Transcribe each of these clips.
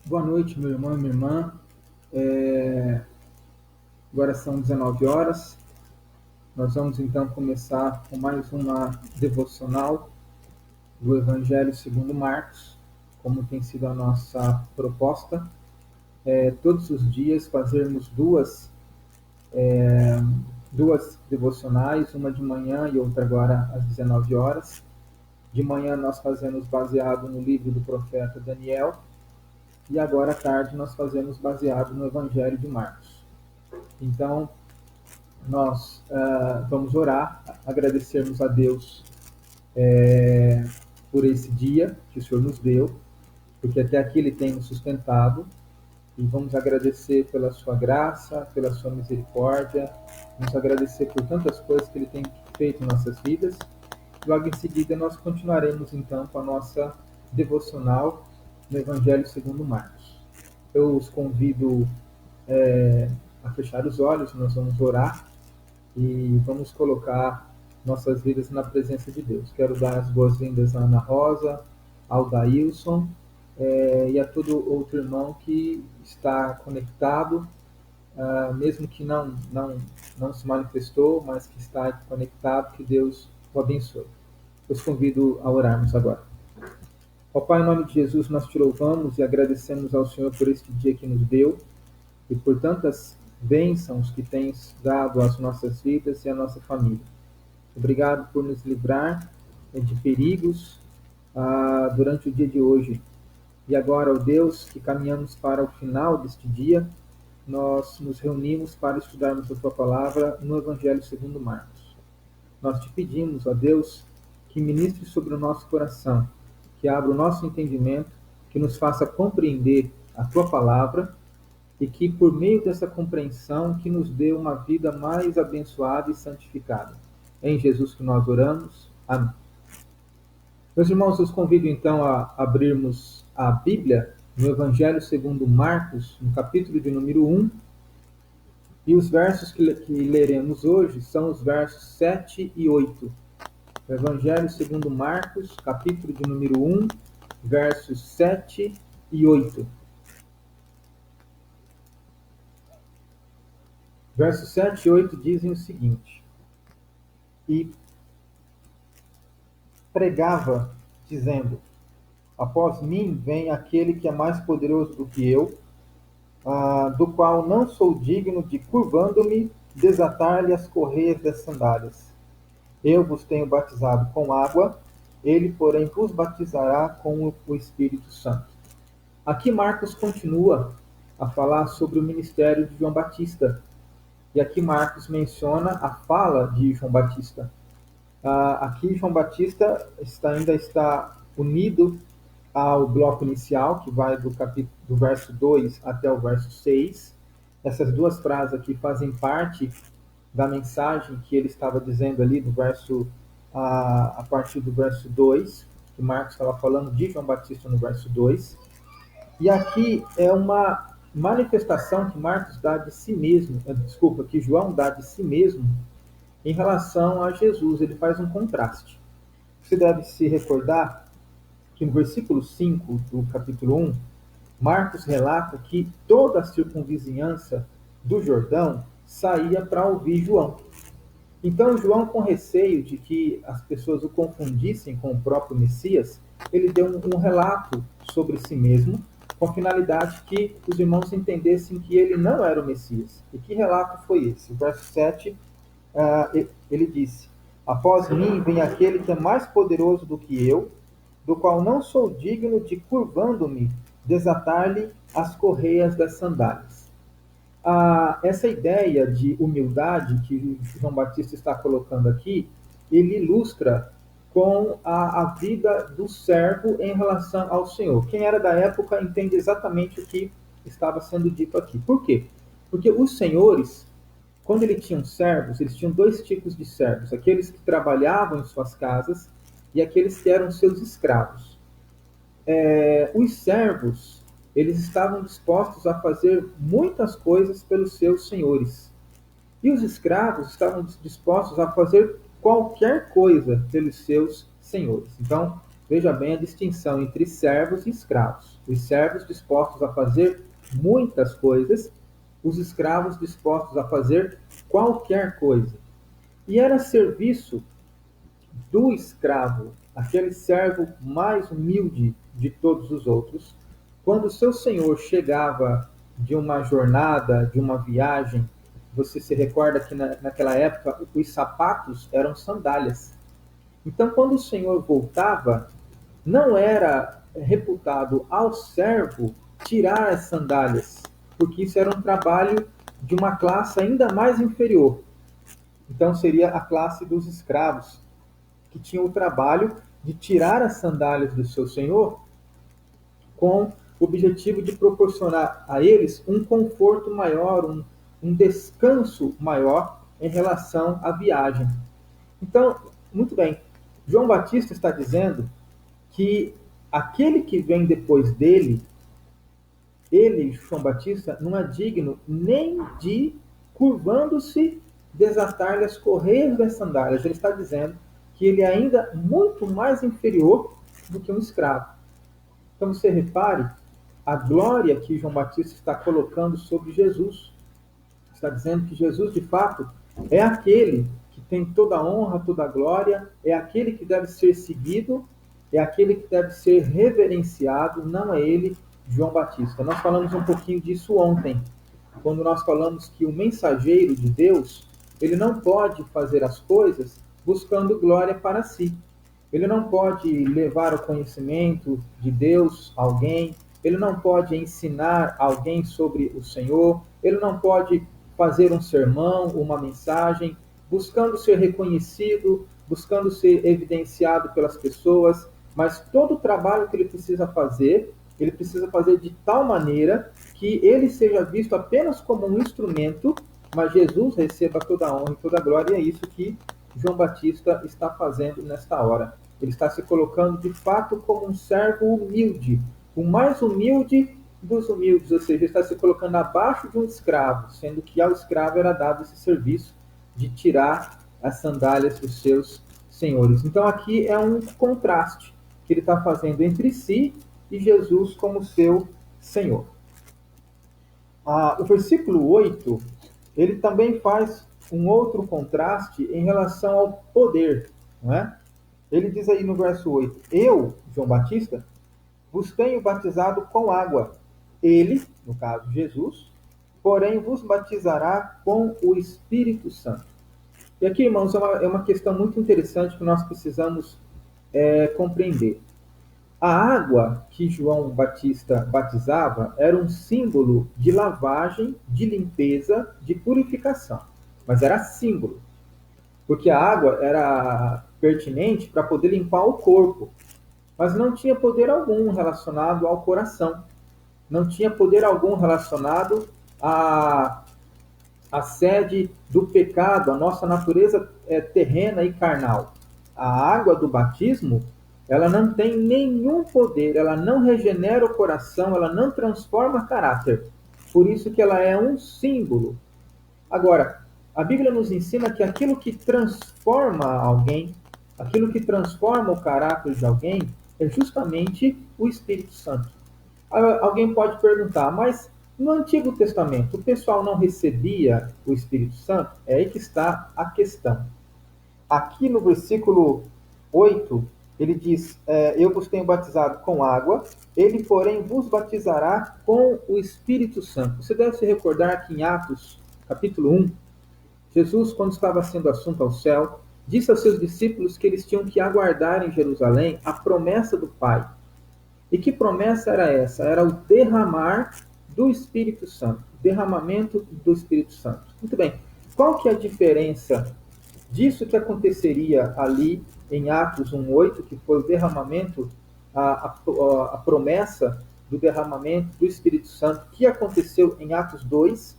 Boa noite, meu irmão e minha irmã. Agora são 19 horas. Nós vamos então começar com mais uma devocional do Evangelho segundo Marcos, como tem sido a nossa proposta. Todos os dias fazermos duas devocionais, uma de manhã e outra agora às 19 horas. De manhã nós fazemos baseado no livro do profeta Daniel e agora à tarde nós fazemos baseado no Evangelho de Marcos. Então, nós vamos orar, agradecermos a Deus por esse dia que o Senhor nos deu, porque até aqui Ele tem nos sustentado, e vamos agradecer pela sua graça, pela sua misericórdia, vamos agradecer por tantas coisas que Ele tem feito em nossas vidas. Logo em seguida, nós continuaremos então com a nossa devocional no Evangelho segundo Marcos. Eu os convido a fechar os olhos, nós vamos orar e vamos colocar nossas vidas na presença de Deus. Quero dar as boas-vindas à Ana Rosa, ao Daílson e a todo outro irmão que está conectado, mesmo que não se manifestou, mas que está conectado, que Deus o abençoe. Eu os convido a orarmos agora. Ó Pai, em nome de Jesus, nós te louvamos e agradecemos ao Senhor por este dia que nos deu e por tantas bênçãos que tens dado às nossas vidas e à nossa família. Obrigado por nos livrar de perigos durante o dia de hoje. E agora, ó Deus, que caminhamos para o final deste dia, nós nos reunimos para estudarmos a Tua Palavra no Evangelho segundo Marcos. Nós te pedimos, ó Deus, que ministre sobre o nosso coração, que abra o nosso entendimento, que nos faça compreender a Tua Palavra e que, por meio dessa compreensão, que nos dê uma vida mais abençoada e santificada. É em Jesus que nós oramos. Amém. Meus irmãos, eu os convido então a abrirmos a Bíblia no Evangelho segundo Marcos, no capítulo de número 1, e os versos que leremos hoje são os versos 7 e 8. O Evangelho segundo Marcos, capítulo de número 1, versos 7 e 8. Versos 7 e 8 dizem o seguinte: E pregava, dizendo: Após mim vem aquele que é mais poderoso do que eu, do qual não sou digno de, curvando-me, desatar-lhe as correias das sandálias. Eu vos tenho batizado com água, ele, porém, vos batizará com o Espírito Santo. Aqui Marcos continua a falar sobre o ministério de João Batista. E aqui Marcos menciona a fala de João Batista. Aqui João Batista ainda está unido ao bloco inicial, que vai do verso 2 até o verso 6. Essas duas frases aqui fazem parte da mensagem que ele estava dizendo ali a partir do verso 2, que Marcos estava falando de João Batista no verso 2. E aqui é uma manifestação que Marcos dá de si mesmo, que João dá de si mesmo em relação a Jesus. Ele faz um contraste. Você deve se recordar que no versículo 5 do capítulo 1, Marcos relata que toda a circunvizinhança do Jordão saía para ouvir João. Então, João, com receio de que as pessoas o confundissem com o próprio Messias, ele deu um relato sobre si mesmo, com a finalidade que os irmãos entendessem que ele não era o Messias. E que relato foi esse? O verso 7, ele disse: Após mim vem aquele que é mais poderoso do que eu, do qual não sou digno de, curvando-me, desatar-lhe as correias das sandálias. Essa ideia de humildade que João Batista está colocando aqui, ele ilustra com a vida do servo em relação ao Senhor. Quem era da época entende exatamente o que estava sendo dito aqui. Por quê? Porque os senhores, quando eles tinham servos, eles tinham dois tipos de servos: aqueles que trabalhavam em suas casas e aqueles que eram seus escravos. Os servos, eles estavam dispostos a fazer muitas coisas pelos seus senhores. E os escravos estavam dispostos a fazer qualquer coisa pelos seus senhores. Então, Veja bem a distinção entre servos e escravos. Os servos dispostos a fazer muitas coisas, os escravos dispostos a fazer qualquer coisa. E era serviço do escravo, aquele servo mais humilde de todos os outros, quando seu senhor chegava de uma jornada, de uma viagem, você se recorda que naquela época os sapatos eram sandálias. Então, quando o senhor voltava, não era reputado ao servo tirar as sandálias, porque isso era um trabalho de uma classe ainda mais inferior. Então, seria a classe dos escravos, que tinham o trabalho de tirar as sandálias do seu senhor com o objetivo de proporcionar a eles um conforto maior, um descanso maior em relação à viagem. Então, muito bem, João Batista está dizendo que aquele que vem depois dele, ele, João Batista, não é digno nem de, curvando-se, desatar-lhe as correias das sandálias. Ele está dizendo que ele é ainda muito mais inferior do que um escravo. Então você repare a glória que João Batista está colocando sobre Jesus. Está dizendo que Jesus, de fato, é aquele que tem toda a honra, toda a glória, é aquele que deve ser seguido, é aquele que deve ser reverenciado, não é ele, João Batista. Nós falamos um pouquinho disso ontem, quando nós falamos que o mensageiro de Deus, ele não pode fazer as coisas buscando glória para si. Ele não pode levar o conhecimento de Deus a alguém, ele não pode ensinar alguém sobre o Senhor, ele não pode fazer um sermão, uma mensagem, buscando ser reconhecido, buscando ser evidenciado pelas pessoas, mas todo o trabalho que ele precisa fazer de tal maneira que ele seja visto apenas como um instrumento, mas Jesus receba toda a honra e toda a glória, e é isso que João Batista está fazendo nesta hora. Ele está se colocando de fato como um servo humilde, o mais humilde dos humildes, ou seja, está se colocando abaixo de um escravo, sendo que ao escravo era dado esse serviço de tirar as sandálias dos seus senhores. Então aqui é um contraste que ele está fazendo entre si e Jesus como seu Senhor. O versículo 8, ele também faz um outro contraste em relação ao poder, não é? Ele diz aí no verso 8, eu, João Batista, vos tenho batizado com água. Ele, no caso Jesus, porém vos batizará com o Espírito Santo. E aqui, irmãos, é uma questão muito interessante que nós precisamos compreender. A água que João Batista batizava era um símbolo de lavagem, de limpeza, de purificação. Mas era símbolo, porque a água era pertinente para poder limpar o corpo, mas não tinha poder algum relacionado ao coração. Não tinha poder algum relacionado à sede do pecado, à nossa natureza terrena e carnal. A água do batismo, ela não tem nenhum poder, ela não regenera o coração, ela não transforma caráter. Por isso que ela é um símbolo. Agora, a Bíblia nos ensina que aquilo que transforma alguém, aquilo que transforma o caráter de alguém, é justamente o Espírito Santo. Alguém pode perguntar, mas no Antigo Testamento o pessoal não recebia o Espírito Santo? É aí que está a questão. Aqui no versículo 8, ele diz, eu vos tenho batizado com água, ele, porém, vos batizará com o Espírito Santo. Você deve se recordar que em Atos, capítulo 1, Jesus, quando estava sendo assunto ao céu, disse aos seus discípulos que eles tinham que aguardar em Jerusalém a promessa do Pai. E que promessa era essa? Era o derramar do Espírito Santo, o derramamento do Espírito Santo. Muito bem, qual que é a diferença disso que aconteceria ali em Atos 1:8, que foi o derramamento, a promessa do derramamento do Espírito Santo, que aconteceu em Atos 2,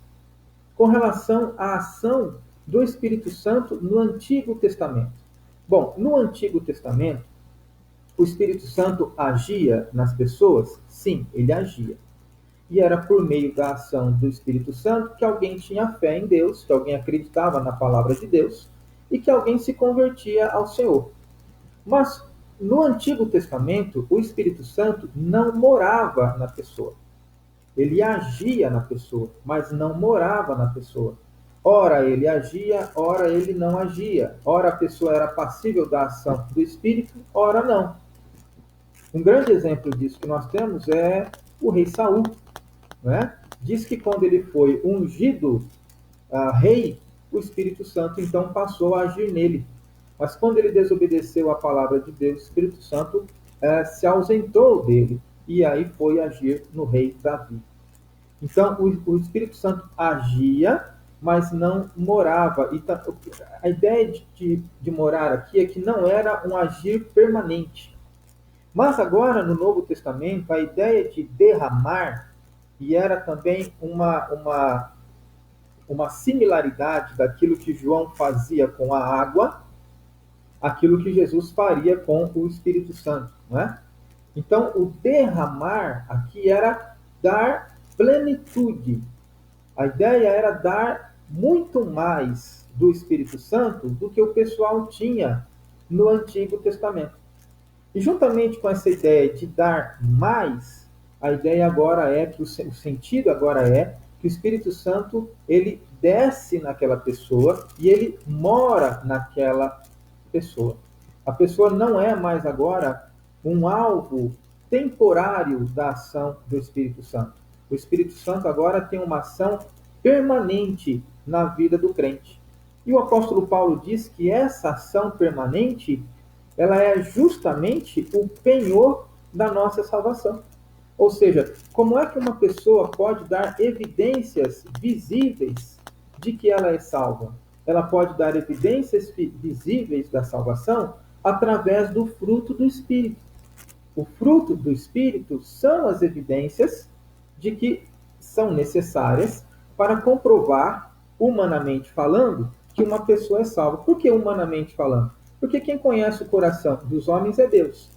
com relação à ação do Espírito Santo no Antigo Testamento? Bom, no Antigo Testamento, o Espírito Santo agia nas pessoas? Sim, ele agia. E era por meio da ação do Espírito Santo que alguém tinha fé em Deus, que alguém acreditava na palavra de Deus e que alguém se convertia ao Senhor. Mas No Antigo Testamento, o Espírito Santo não morava na pessoa. Ele agia na pessoa, mas não morava na pessoa. Ora ele agia, ora ele não agia. Ora a pessoa era passível da ação do Espírito, ora não. Um grande exemplo disso que nós temos é o rei Saul, né? Diz que quando ele foi ungido rei, o Espírito Santo então passou a agir nele. Mas quando ele desobedeceu a palavra de Deus, o Espírito Santo se ausentou dele e aí foi agir no rei Davi. Então, o Espírito Santo agia, mas não morava. E a ideia de morar aqui é que não era um agir permanente. Mas agora, no Novo Testamento, a ideia de derramar, e era também uma similaridade daquilo que João fazia com a água, aquilo que Jesus faria com o Espírito Santo, não é? Então, o derramar aqui era dar plenitude. A ideia era dar muito mais do Espírito Santo do que o pessoal tinha no Antigo Testamento. E juntamente com essa ideia de dar mais, a ideia agora é que o sentido agora é que o Espírito Santo ele desce naquela pessoa e ele mora naquela pessoa. A pessoa não é mais agora um alvo temporário da ação do Espírito Santo. O Espírito Santo agora tem uma ação permanente na vida do crente. E o apóstolo Paulo diz que essa ação permanente, ela é justamente o penhor da nossa salvação. Ou seja, como é que uma pessoa pode dar evidências visíveis de que ela é salva? Ela pode dar evidências visíveis da salvação através do fruto do Espírito. O fruto do Espírito são as evidências de que são necessárias para comprovar, humanamente falando, que uma pessoa é salva. Por que humanamente falando? Porque quem conhece o coração dos homens é Deus.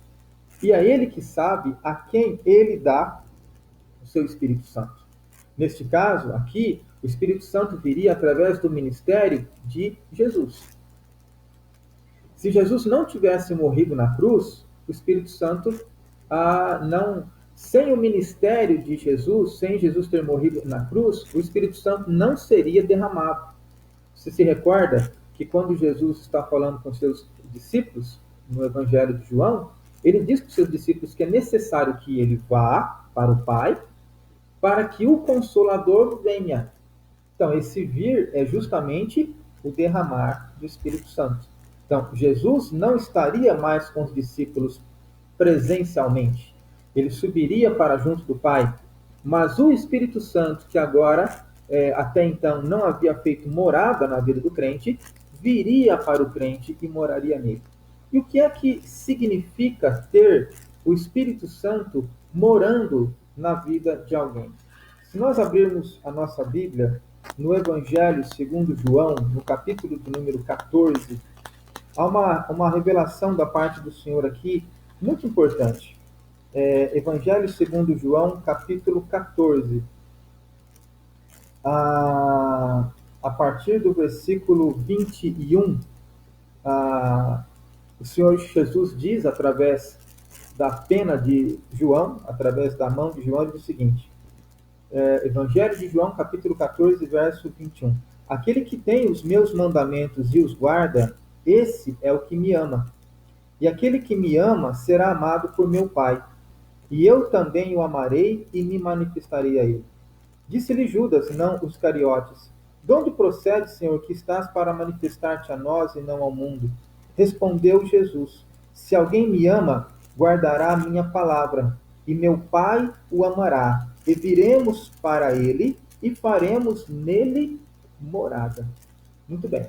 E é Ele que sabe a quem Ele dá o seu Espírito Santo. Neste caso, aqui, o Espírito Santo viria através do ministério de Jesus. Se Jesus não tivesse morrido na cruz, o Espírito Santo não... Sem o ministério de Jesus, sem Jesus ter morrido na cruz, o Espírito Santo não seria derramado. Você se recorda que quando Jesus está falando com seus discípulos, no Evangelho de João, ele diz para os seus discípulos que é necessário que ele vá para o Pai, para que o Consolador venha. Então, esse vir é justamente o derramar do Espírito Santo. Então, Jesus não estaria mais com os discípulos presencialmente. Ele subiria para junto do Pai. Mas o Espírito Santo, que agora, até então, não havia feito morada na vida do crente, viria para o crente e moraria nele. E o que é que significa ter o Espírito Santo morando na vida de alguém? Se nós abrirmos a nossa Bíblia, no Evangelho segundo João, no capítulo de número 14, há uma revelação da parte do Senhor aqui, muito importante. Evangelho segundo João, capítulo 14. A partir do versículo 21, o Senhor Jesus diz, através da pena de João, através da mão de João, ele diz o seguinte, Evangelho de João, capítulo 14, verso 21. Aquele que tem os meus mandamentos e os guarda, esse é o que me ama. E aquele que me ama será amado por meu Pai. E eu também o amarei e me manifestarei a ele. Disse-lhe Judas, não os Iscariotes, de onde procede, Senhor, que estás para manifestar-te a nós e não ao mundo? Respondeu Jesus, se alguém me ama, guardará a minha palavra, e meu Pai o amará, e viremos para ele e faremos nele morada. Muito bem.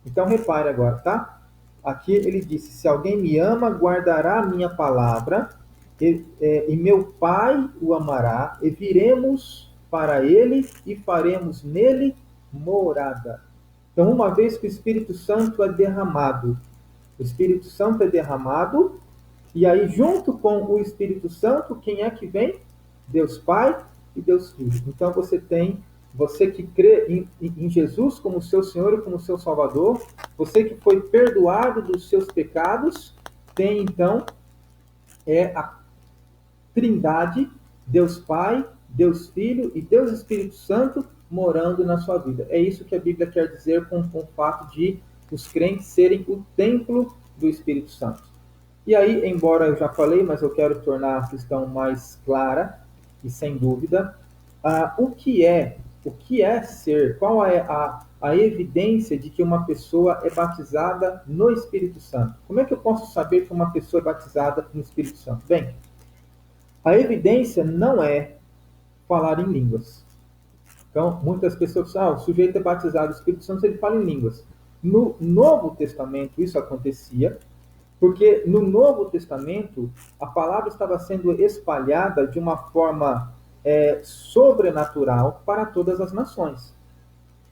Então repare agora, tá? Aqui ele disse, se alguém me ama, guardará a minha palavra, e meu Pai o amará, e viremos para ele e faremos nele morada. Então, uma vez que o Espírito Santo é derramado, o Espírito Santo é derramado, e aí junto com o Espírito Santo, quem é que vem? Deus Pai e Deus Filho. Então você que crê em Jesus como seu Senhor e como seu Salvador, você que foi perdoado dos seus pecados, tem então a Trindade, Deus Pai, Deus Filho e Deus Espírito Santo morando na sua vida. É isso que a Bíblia quer dizer com o fato de os crentes serem o templo do Espírito Santo. E aí, embora eu já falei, mas eu quero tornar a questão mais clara e sem dúvida, o que é ser, qual é a evidência de que uma pessoa é batizada no Espírito Santo? Como é que eu posso saber que uma pessoa é batizada no Espírito Santo? Bem, a evidência não é falar em línguas. Então, muitas pessoas falam, o sujeito é batizado no Espírito Santo se ele fala em línguas. No Novo Testamento isso acontecia, porque no Novo Testamento a palavra estava sendo espalhada de uma forma sobrenatural para todas as nações.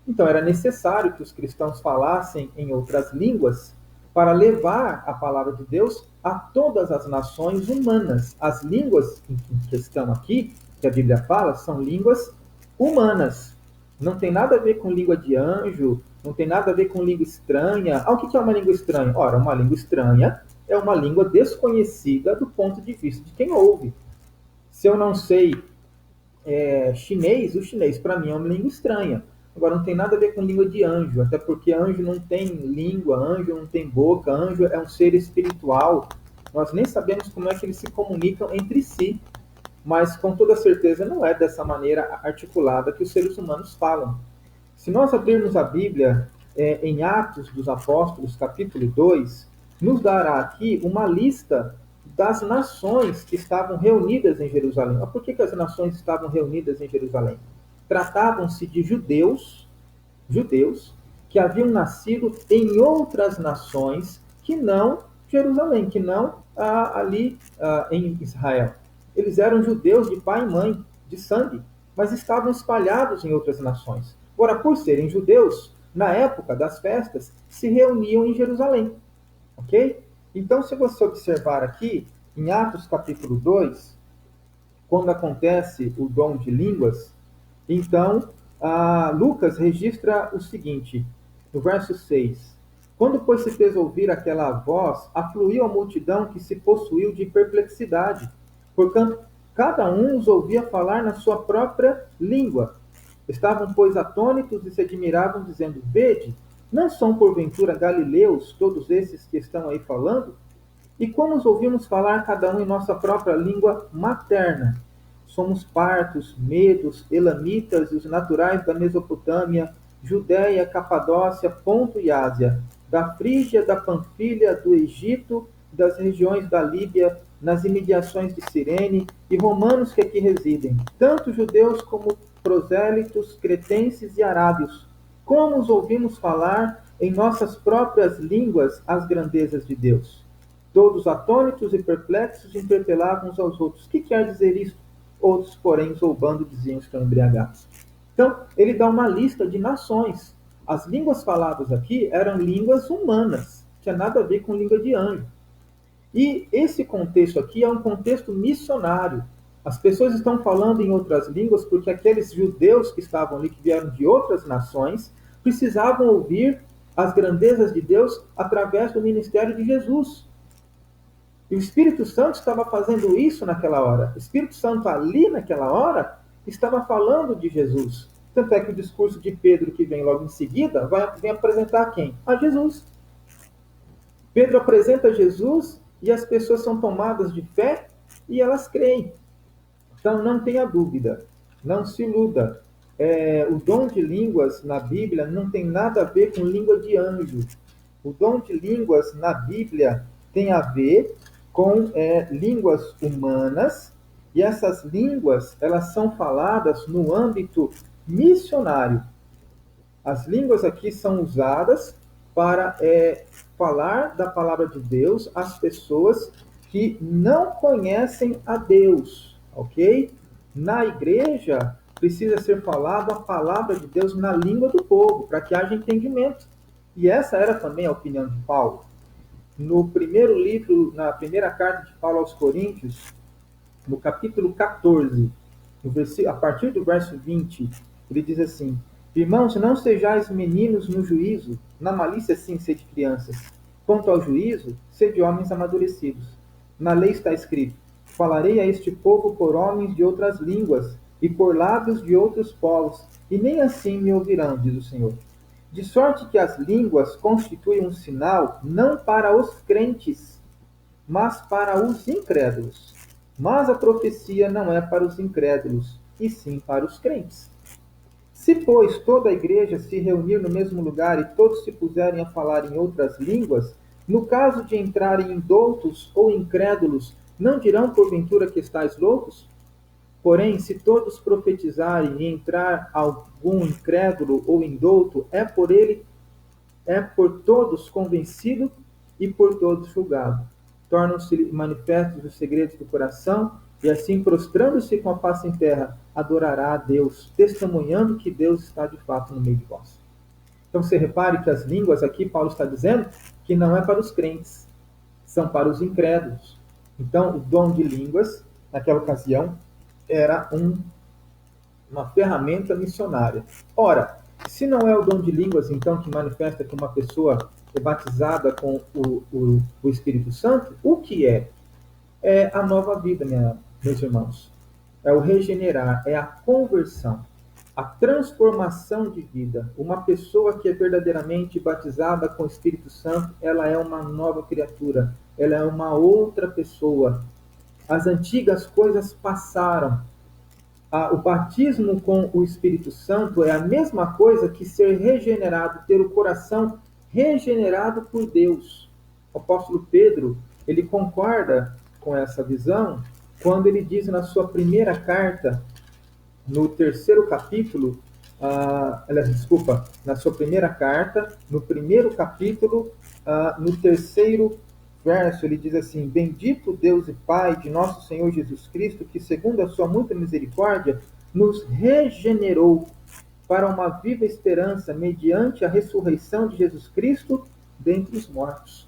Então era necessário que os cristãos falassem em outras línguas para levar a palavra de Deus a todas as nações humanas. As línguas em questão aqui, que a Bíblia fala, são línguas humanas. Não tem nada a ver com língua de anjo, não tem nada a ver com língua estranha. O que é uma língua estranha? Ora, uma língua estranha é uma língua desconhecida do ponto de vista de quem ouve. Se eu não sei chinês, o chinês para mim é uma língua estranha. Agora, não tem nada a ver com língua de anjo, até porque anjo não tem língua, anjo não tem boca, anjo é um ser espiritual. Nós nem sabemos como é que eles se comunicam entre si, mas com toda certeza não é dessa maneira articulada que os seres humanos falam. Se nós abrirmos a Bíblia em Atos dos Apóstolos, capítulo 2, nos dará aqui uma lista das nações que estavam reunidas em Jerusalém. Mas por que as nações estavam reunidas em Jerusalém? Tratavam-se de judeus que haviam nascido em outras nações que não Jerusalém, que não ali em Israel. Eles eram judeus de pai e mãe, de sangue, mas estavam espalhados em outras nações. Ora, por serem judeus, na época das festas, se reuniam em Jerusalém. Ok? Então, se você observar aqui, em Atos capítulo 2, quando acontece o dom de línguas, então, Lucas registra o seguinte, no verso 6. Quando, pois, se fez ouvir aquela voz, afluiu a multidão que se possuiu de perplexidade, porquanto cada um os ouvia falar na sua própria língua. Estavam, pois, atônitos e se admiravam, dizendo, vede, não são porventura galileus todos esses que estão aí falando? E como os ouvimos falar cada um em nossa própria língua materna? Somos partos, medos, elamitas e os naturais da Mesopotâmia, Judéia, Capadócia, Ponto e Ásia, da Frígia, da Panfilha, do Egito, das regiões da Líbia, nas imediações de Cirene, e romanos que aqui residem, tanto judeus como prosélitos, cretenses e arábios. Como os ouvimos falar em nossas próprias línguas as grandezas de Deus? Todos atônitos e perplexos interpelavam uns aos outros. O que quer dizer isso? Outros, porém, zombando, diziam que estão embriagados. Então, ele dá uma lista de nações. As línguas faladas aqui eram línguas humanas, não tinha nada a ver com língua de anjo. E esse contexto aqui é um contexto missionário. As pessoas estão falando em outras línguas porque aqueles judeus que estavam ali, que vieram de outras nações, precisavam ouvir as grandezas de Deus através do ministério de Jesus. E o Espírito Santo estava fazendo isso naquela hora. O Espírito Santo ali naquela hora estava falando de Jesus. Tanto é que o discurso de Pedro, que vem logo em seguida, vem apresentar quem? A Jesus. Pedro apresenta Jesus e as pessoas são tomadas de fé e elas creem. Então não tenha dúvida, não se iluda. O dom de línguas na Bíblia não tem nada a ver com língua de anjo. O dom de línguas na Bíblia tem a ver com línguas humanas, e essas línguas elas são faladas no âmbito missionário. As línguas aqui são usadas para falar da palavra de Deus às pessoas que não conhecem a Deus, ok? Na igreja precisa ser falada a palavra de Deus na língua do povo, para que haja entendimento. E essa era também a opinião de Paulo. No primeiro livro, na primeira carta de Paulo aos Coríntios, no capítulo 14, a partir do verso 20, ele diz assim: irmãos, não sejais meninos no juízo, na malícia sim sede crianças. Quanto ao juízo, sede homens amadurecidos. Na lei está escrito: falarei a este povo por homens de outras línguas e por lábios de outros povos, e nem assim me ouvirão, diz o Senhor. De sorte que as línguas constituem um sinal não para os crentes, mas para os incrédulos. Mas a profecia não é para os incrédulos, e sim para os crentes. Se, pois, toda a igreja se reunir no mesmo lugar e todos se puserem a falar em outras línguas, no caso de entrarem indoutos ou incrédulos, não dirão porventura que estáis loucos? Porém, se todos profetizarem e entrar algum incrédulo ou indouto, é por todos convencido e por todos julgado. Tornam-se manifestos os segredos do coração, e assim, prostrando-se com a face em terra, adorará a Deus, testemunhando que Deus está de fato no meio de vós. Então, você repare que as línguas aqui, Paulo está dizendo que não é para os crentes, são para os incrédulos. Então, o dom de línguas, naquela ocasião, era uma ferramenta missionária. Ora, se não é o dom de línguas, então, que manifesta que uma pessoa é batizada com o Espírito Santo, o que é? É a nova vida, meus irmãos. É o regenerar, é a conversão, a transformação de vida. Uma pessoa que é verdadeiramente batizada com o Espírito Santo, ela é uma nova criatura, ela é uma outra pessoa. As antigas coisas passaram. O batismo com o Espírito Santo é a mesma coisa que ser regenerado, ter o coração regenerado por Deus. O apóstolo Pedro, ele concorda com essa visão quando ele diz na sua primeira carta, no terceiro capítulo, na sua primeira carta, no primeiro capítulo, no terceiro verso, ele diz assim: bendito Deus e Pai de nosso Senhor Jesus Cristo, que segundo a sua muita misericórdia, nos regenerou para uma viva esperança mediante a ressurreição de Jesus Cristo dentre os mortos.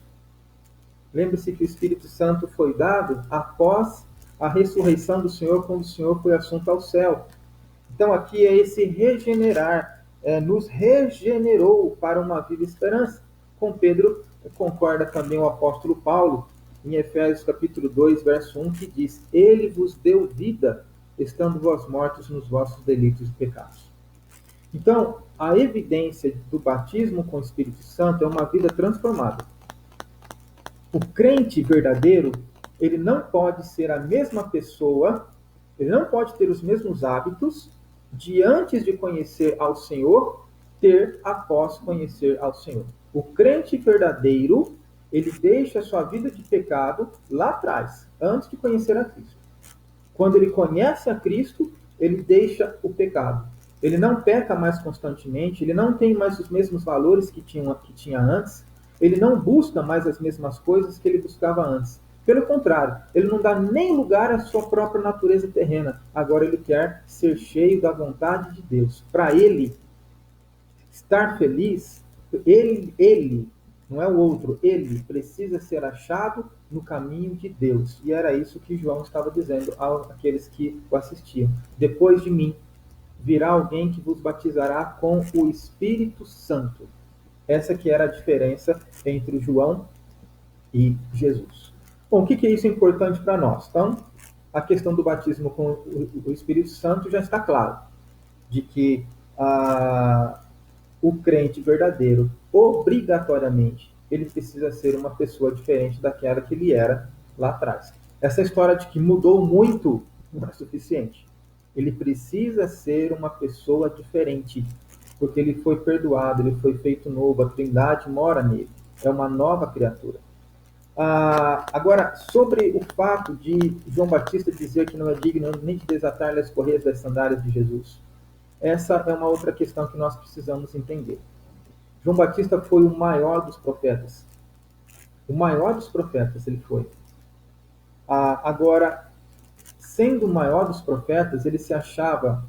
Lembre-se que o Espírito Santo foi dado após a ressurreição do Senhor, quando o Senhor foi assunto ao céu. Então aqui é esse regenerar, nos regenerou para uma viva esperança. Com Pedro concorda também o apóstolo Paulo, em Efésios capítulo 2, verso 1, que diz: ele vos deu vida, estando vós mortos nos vossos delitos e pecados. Então, a evidência do batismo com o Espírito Santo é uma vida transformada. O crente verdadeiro, ele não pode ser a mesma pessoa, ele não pode ter os mesmos hábitos de antes de conhecer ao Senhor, ter após conhecer ao Senhor. O crente verdadeiro, ele deixa a sua vida de pecado lá atrás, antes de conhecer a Cristo. Quando ele conhece a Cristo, ele deixa o pecado. Ele não peca mais constantemente, ele não tem mais os mesmos valores que tinha antes, ele não busca mais as mesmas coisas que ele buscava antes. Pelo contrário, ele não dá nem lugar à sua própria natureza terrena. Agora ele quer ser cheio da vontade de Deus. Para ele estar feliz, ele, não é o outro, ele precisa ser achado no caminho de Deus. E era isso que João estava dizendo àqueles que o assistiam. Depois de mim, virá alguém que vos batizará com o Espírito Santo. Essa que era a diferença entre João e Jesus. Bom, o que é isso importante para nós? Então, a questão do batismo com o Espírito Santo já está claro, de que o crente verdadeiro, obrigatoriamente, ele precisa ser uma pessoa diferente daquela que ele era lá atrás. Essa história de que mudou muito não é suficiente. Ele precisa ser uma pessoa diferente, porque ele foi perdoado, ele foi feito novo, a Trindade mora nele, é uma nova criatura. Agora, sobre o fato de João Batista dizer que não é digno nem de desatar as correias das sandálias de Jesus, essa é uma outra questão que nós precisamos entender. João Batista foi o maior dos profetas. O maior dos profetas ele foi. Agora, sendo o maior dos profetas, ele se achava,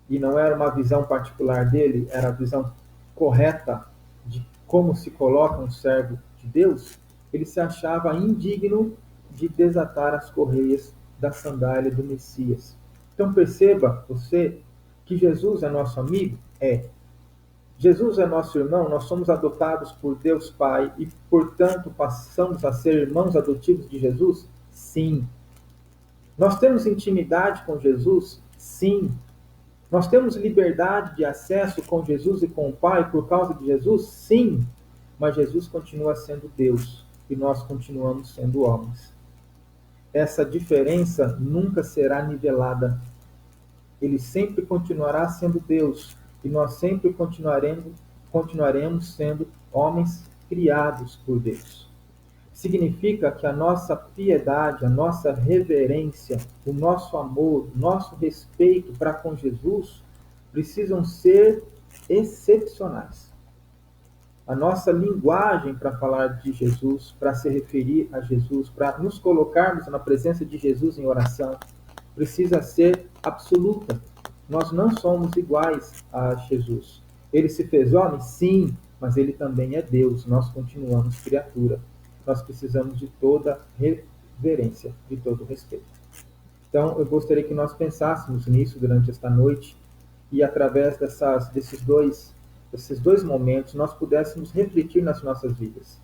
e não era uma visão particular dele, era a visão correta de como se coloca um servo de Deus, ele se achava indigno de desatar as correias da sandália do Messias. Então perceba você que Jesus é nosso amigo? É. Jesus é nosso irmão, nós somos adotados por Deus Pai e, portanto, passamos a ser irmãos adotivos de Jesus? Sim. Nós temos intimidade com Jesus? Sim. Nós temos liberdade de acesso com Jesus e com o Pai por causa de Jesus? Sim. Mas Jesus continua sendo Deus e nós continuamos sendo homens. Essa diferença nunca será nivelada. Ele sempre continuará sendo Deus e nós sempre continuaremos sendo homens criados por Deus. Significa que a nossa piedade, a nossa reverência, o nosso amor, o nosso respeito para com Jesus precisam ser excepcionais. A nossa linguagem para falar de Jesus, para se referir a Jesus, para nos colocarmos na presença de Jesus em oração, precisa ser absoluta. Nós não somos iguais a Jesus. Ele se fez homem? Sim, mas ele também é Deus. Nós continuamos criatura. Nós precisamos de toda reverência, de todo respeito. Então, eu gostaria que nós pensássemos nisso durante esta noite e, através desses dois momentos, nós pudéssemos refletir nas nossas vidas.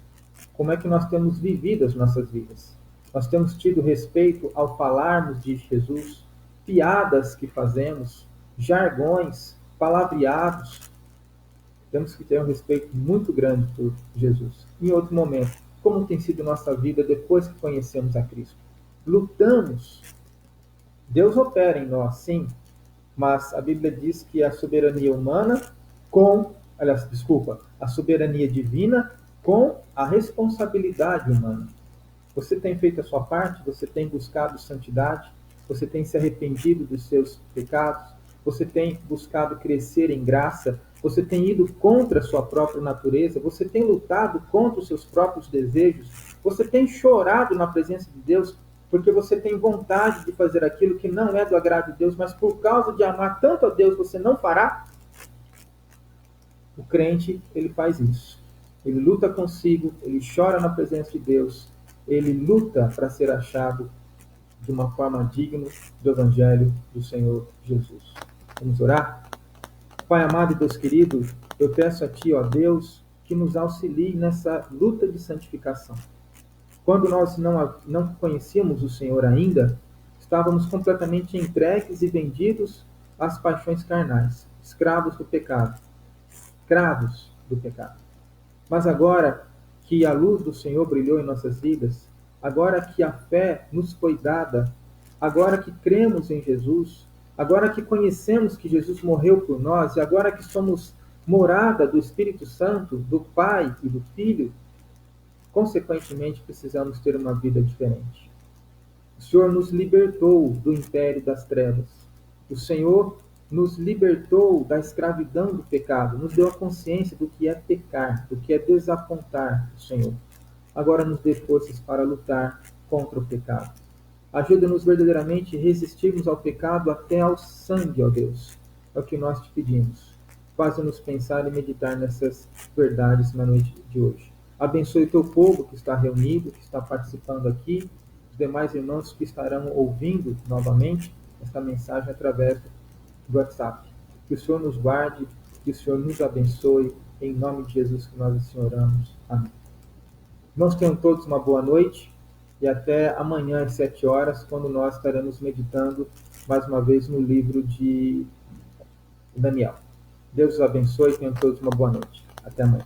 Como é que nós temos vivido as nossas vidas? Nós temos tido respeito ao falarmos de Jesus, piadas que fazemos, jargões, palavreados. Temos que ter um respeito muito grande por Jesus. Em outro momento, como tem sido nossa vida depois que conhecemos a Cristo? Lutamos. Deus opera em nós, sim, mas a Bíblia diz que a soberania humana a soberania divina com a responsabilidade humana. Você tem feito a sua parte? Você tem buscado santidade? Você tem se arrependido dos seus pecados? Você tem buscado crescer em graça? Você tem ido contra a sua própria natureza? Você tem lutado contra os seus próprios desejos? Você tem chorado na presença de Deus porque você tem vontade de fazer aquilo que não é do agrado de Deus, mas por causa de amar tanto a Deus, você não fará? O crente, ele faz isso. Ele luta consigo, ele chora na presença de Deus, ele luta para ser achado de uma forma digna do Evangelho do Senhor Jesus. Vamos orar? Pai amado e Deus querido, eu peço a Ti, ó Deus, que nos auxilie nessa luta de santificação. Quando nós não conhecíamos o Senhor ainda, estávamos completamente entregues e vendidos às paixões carnais, escravos do pecado. Escravos do pecado. Mas agora que a luz do Senhor brilhou em nossas vidas, agora que a fé nos foi dada, agora que cremos em Jesus, agora que conhecemos que Jesus morreu por nós e agora que somos morada do Espírito Santo, do Pai e do Filho, consequentemente precisamos ter uma vida diferente. O Senhor nos libertou do império das trevas. O Senhor nos libertou da escravidão do pecado, nos deu a consciência do que é pecar, do que é desapontar o Senhor. Agora nos dê forças para lutar contra o pecado. Ajuda-nos verdadeiramente a resistirmos ao pecado até ao sangue, ó Deus. É o que nós te pedimos. Faça-nos pensar e meditar nessas verdades na noite de hoje. Abençoe o teu povo que está reunido, que está participando aqui, os demais irmãos que estarão ouvindo novamente esta mensagem através do WhatsApp. Que o Senhor nos guarde, que o Senhor nos abençoe, em nome de Jesus que nós assim oramos. Amém. Irmãos, tenham todos uma boa noite e até amanhã às 7 horas, quando nós estaremos meditando mais uma vez no livro de Daniel. Deus os abençoe e tenham todos uma boa noite. Até amanhã.